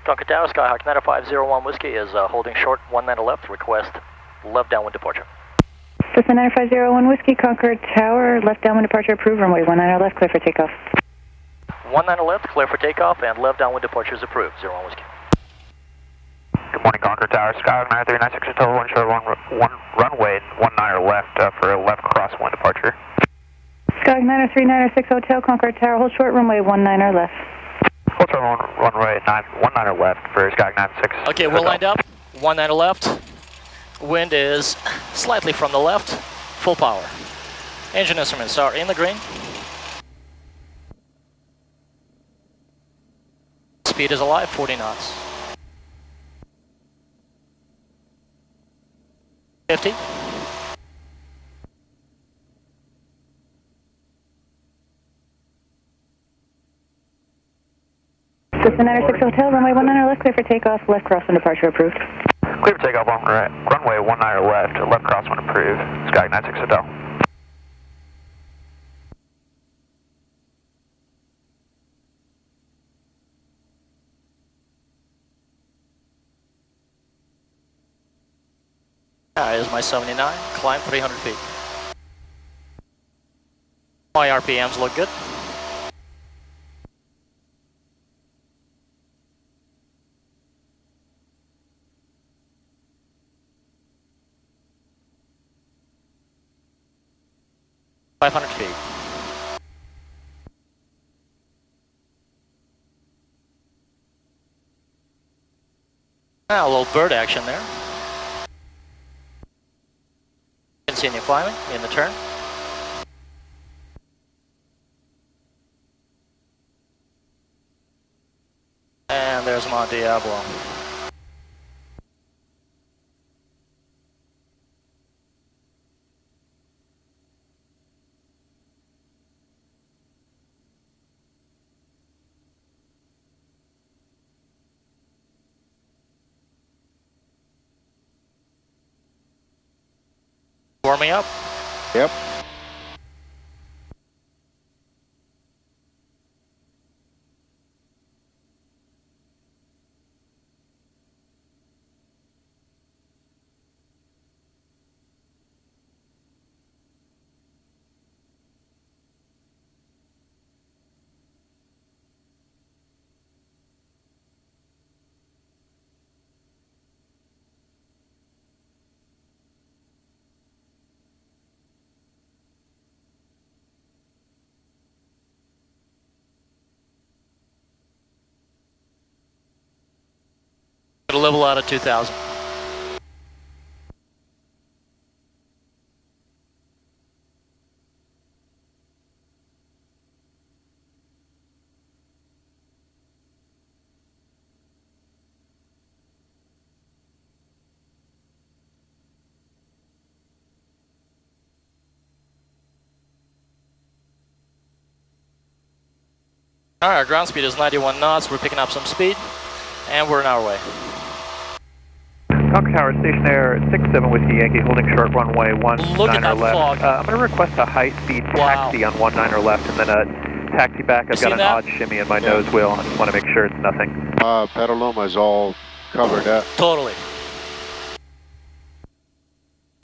Concord Tower, Skyhawk 9501 Whiskey is holding short, 19 left, request left downwind departure. Cessna 9501 Whiskey, Concord Tower, left downwind departure approved, runway 19 left, clear for takeoff. 19 left, clear for takeoff, and left downwind departure is approved, 01 Whiskey. Good morning, Concord Tower, Skyhawk 9396 Hotel, one short, one runway, 19 left for left crosswind departure. Skyhawk 9396 Hotel, Concord Tower, hold short, runway 19 left. Hold short, runway 19 left for Skyhawk 96. Okay, we're lined up, 19 left. Wind is slightly from the left, full power. Engine instruments are in the green. Speed is alive, 40 knots. 50. Cessna 96 Hotel, runway 19 left, clear for takeoff, left crosswind departure approved. Clear for takeoff on runway 19 left crosswind approved, Skyhawk 96 Hotel. Is my 79, climb 300 feet. My RPMs look good. $500 feet. Now a little bird action there. Continue climbing in the turn. And there's Mount Diablo. Warming up. Yep. It'll level out at 2,000. All right, our ground speed is 91 knots. We're picking up some speed, and we're on our way. Concord Tower, stationary 67 Whiskey Yankee, holding short runway 19 left. Fog. I'm going to request a high-speed taxi on 19 left, and then a taxi back. I've got an odd shimmy in my nose wheel. I just want to make sure it's nothing. Petaluma is all covered up. Totally.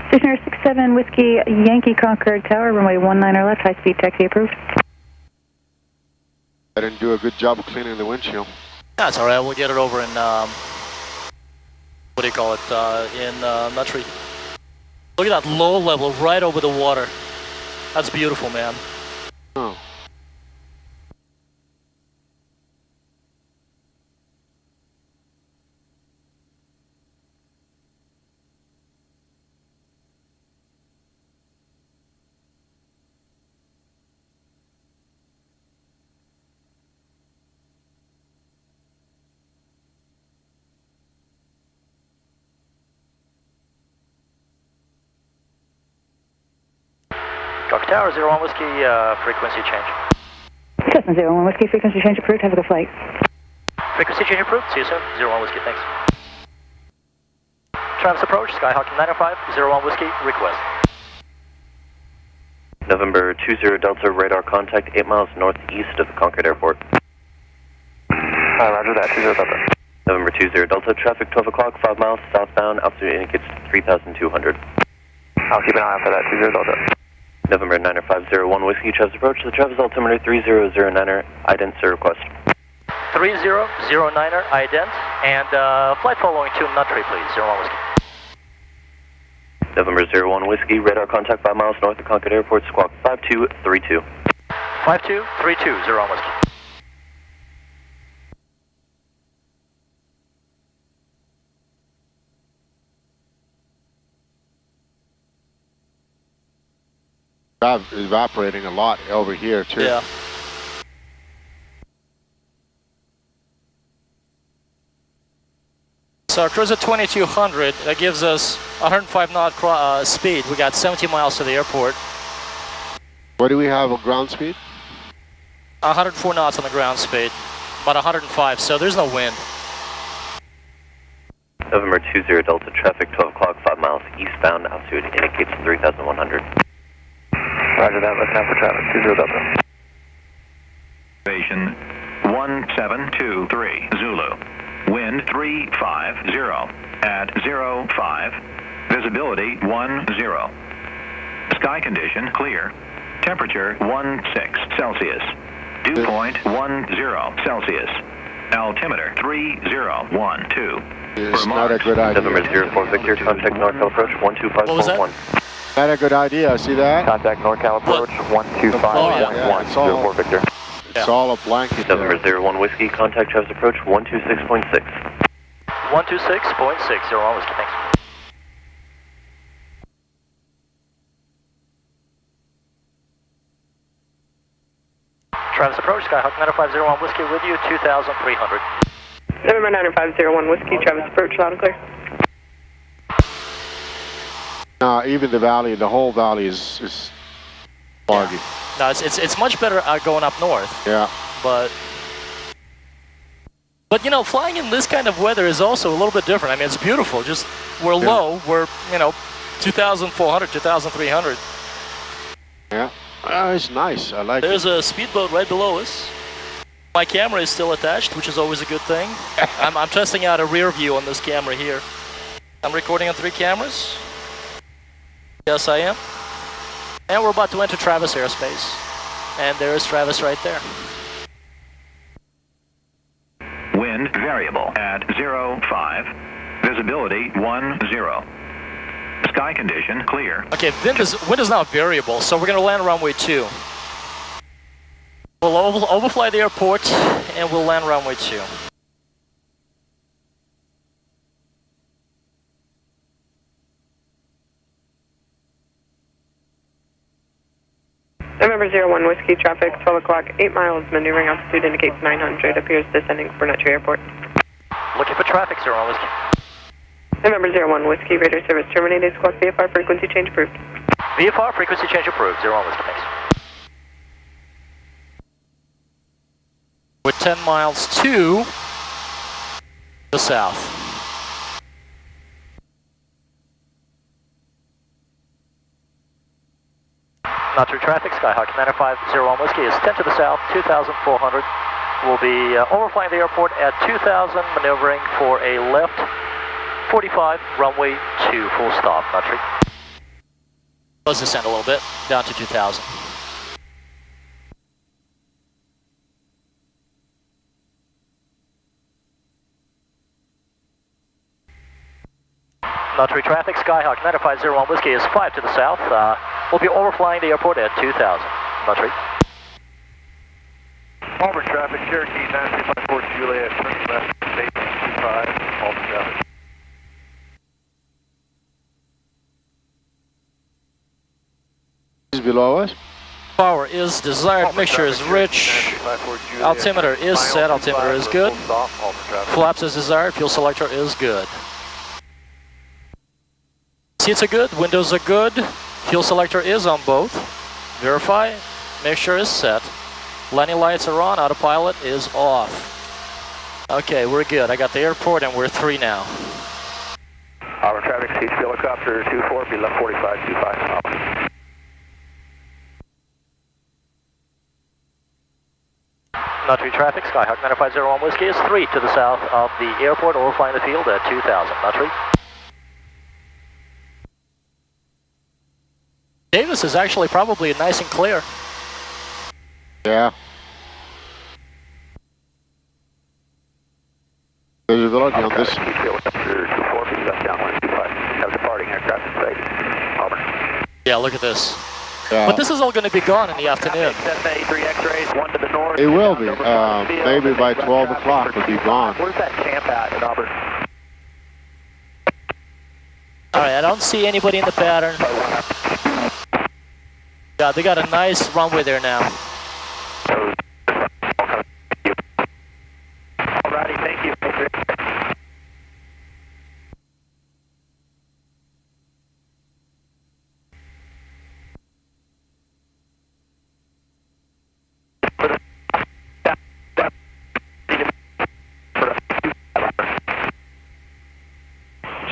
Stationary 67 Whiskey Yankee, Concord Tower, runway 19 left, high speed taxi approved. I didn't do a good job of cleaning the windshield. That's all right. We'll get it over in, what do you call it, in Nutry. Look at that low level right over the water. That's beautiful, man. Oh. Concord Tower, 01 Whiskey, frequency change. Cessna 01 Whiskey, frequency change approved, have a good flight. Frequency change approved, see you soon, 01 Whiskey, thanks. Trans approach, Skyhawk 905, 01 Whiskey, request. November 20 Delta, radar contact 8 miles northeast of Concord Airport. Roger that, 20 Delta. November 20 Delta, traffic 12 o'clock, 5 miles southbound, altitude indicates 3,200. I'll keep an eye out for that, 20 Delta. November 9501 Whiskey, Travis approach, the Travis altimeter 3009er, ident sir request. 3009er, ident, and flight following to Nutry, please, 01 Whiskey. November 01 Whiskey, radar contact 5 miles north of Concord Airport, squawk 5232. 5232, 01 Whiskey. Evaporating a lot over here too. Yeah. So our cruise at 2200, that gives us 105 knot speed. We got 70 miles to the airport. What do we have on ground speed? 104 knots on the ground speed, about 105, so there's no wind. November 20 Delta, traffic 12 o'clock, 5 miles eastbound, altitude indicates 3,100. Roger that, looking out for traffic, 20 Delta. Station 1723 Zulu. Wind 350 at 05. Visibility 10. Sky condition clear. Temperature 16 Celsius. Dew point 10 Celsius. Altimeter 3012. It's not a good idea. November 04 Victor, contact NorCal approach 12511. Not a good idea, see that? Contact NorCal approach 12511, 04 Victor. It's all a blanket there. November 01 Whiskey, contact Travis approach 126.6. 126.6, 01 Whiskey, thanks. Travis approach, Skyhawk 9501 Whiskey with you, 2,300. November 9501 Whiskey, Travis approach, loud and clear. Even the valley, the whole valley is foggy. No, it's much better going up north. Yeah. But you know, flying in this kind of weather is also a little bit different. I mean, it's beautiful. Just we're low. We're 2,400, 2,300. Yeah. It's nice. I like There's it. a speedboat right below us. My camera is still attached, which is always a good thing. I'm testing out a rear view on this camera here. I'm recording on 3 cameras. Yes, I am. And we're about to enter Travis airspace. And there is Travis right there. Wind variable at 05. Visibility 10. Sky condition clear. Okay, wind is now variable, so we're going to land runway 2. We'll overfly the airport, and we'll land runway 2. November 01 Whiskey, traffic 12 o'clock, 8 miles, maneuvering altitude indicates 900, appears descending for Nutry Airport. Looking for traffic, 01 Whiskey. November 01 Whiskey, radar service terminated, squawk VFR frequency change approved. VFR frequency change approved, 01 Whiskey, thanks. We're 10 miles to the south. Nutry traffic, Skyhawk 9501 Whiskey is 10 to the south, 2,400. We'll be overflying the airport at 2,000, maneuvering for a left 45, runway 2, full stop, Nutry. Let's descend a little bit, down to 2,000. Nutry traffic, Skyhawk 9501 Whiskey is 5 to the south. We'll be overflying the airport at 2,000. Nutry. Auburn traffic, Cherokee 9354 Juliet, turn left, state 25, Auburn traffic. Is below us? Power is desired, mixture is rich, altimeter is set, altimeter is good, flaps is desired, fuel selector is good. Seats are good, windows are good, fuel selector is on both, verify, mixture is set, landing lights are on, autopilot is off. Okay, we're good, I got the airport and we're 3 now. Auburn traffic, seats helicopter 24, be left 45, 25. Nutry traffic, Skyhawk 9501 Whiskey is 3 to the south of the airport, overflying the field at 2000. Nutry. Davis is actually probably nice and clear. Yeah. Visibility on this. Yeah, look at this. Yeah. But this is all going to be gone in the afternoon. It will be. Maybe by 12 o'clock it'll be gone. Where's that camp at in Auburn? Alright, I don't see anybody in the pattern. Yeah, they got a nice runway there now. Alrighty, thank you.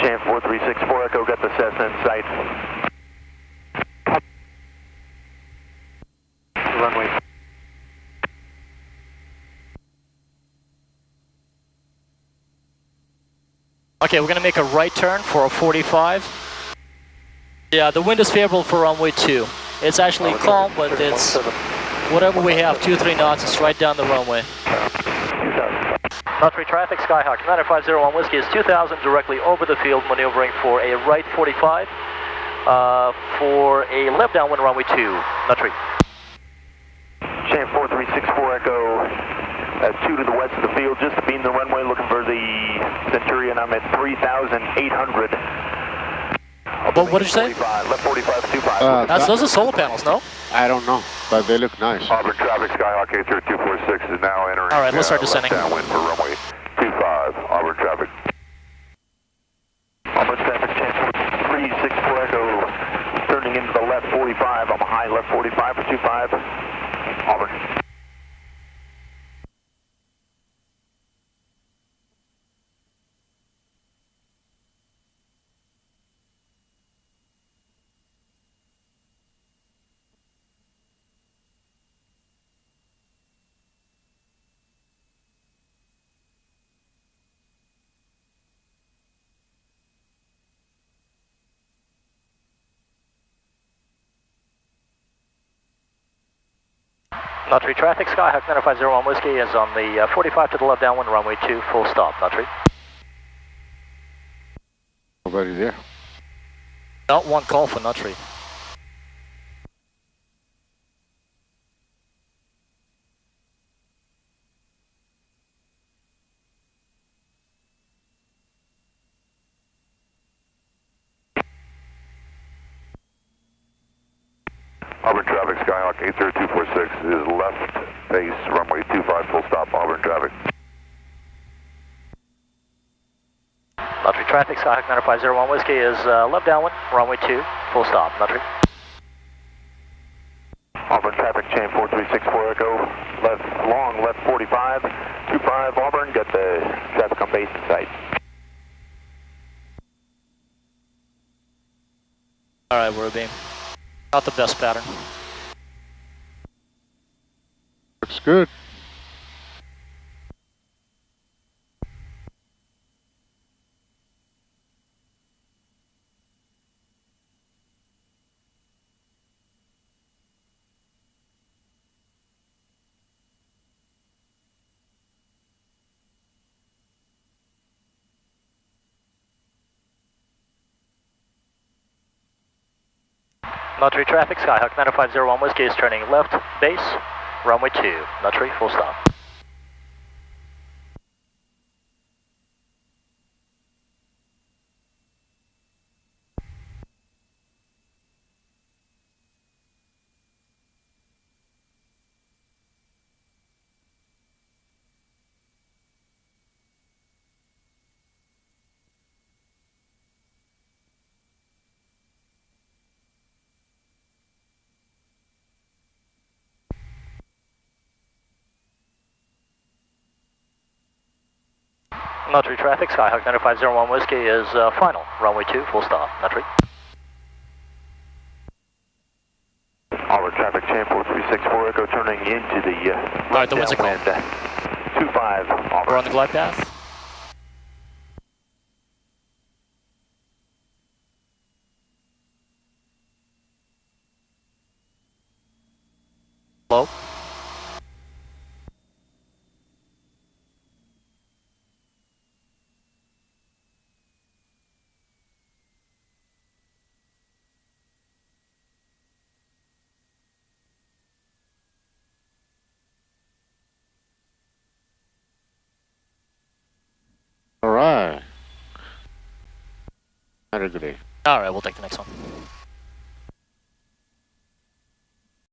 Chan 4364 Echo, got the Cessna in sight. Runway. Okay, we're going to make a right turn for a 45. Yeah, the wind is favorable for runway 2. It's actually calm, but it's whatever we have, 2-3 knots, it's right down the runway. Nutry traffic, Skyhawk 9501 Whiskey is 2000 directly over the field, maneuvering for a right 45 for a left downwind runway 2. Nutry. Chan 4364 Echo, 2 to the west of the field, just to beam the runway, looking for the Centurion. I'm at 3,800. But what did you say? Left 45, 25. Those are solar panels, no? I don't know, but they look nice. Auburn traffic, Skyhawk 80246 is now entering. All right, let's start descending. Downwind for runway 25, Auburn traffic. Auburn traffic, Chan 4364 Echo, turning into the left 45. I'm a high left 45 for 25. Auburn. Nutry traffic, Skyhawk 9501 Whiskey is on the 45 to the left downwind runway 2, full stop. Nutry. Nobody there. Not one call for Nutry. Auburn traffic, Skyhawk 80246 is left base, runway 25, full stop, Auburn traffic. Nutry traffic, Skyhawk 9501 Whiskey is left downwind, runway 2, full stop. Nutry. Auburn traffic, Chan 4364 Echo, long left 45, 25 Auburn, got the traffic on base in sight. Alright, we're a beam. Not the best pattern. Looks good. Nutry traffic, Skyhawk 9501 Whiskey is turning left base, runway 2. Nutry, full stop. Nutry traffic, Skyhawk 9501 Whiskey is final, runway 2, full stop. Nutry. Auburn traffic, Chan 4364 Echo, turning into the All right, the wind's a call. 25 Auburn. We're on the glide path. Low. All right. 100 degree. All right, we'll take the next one.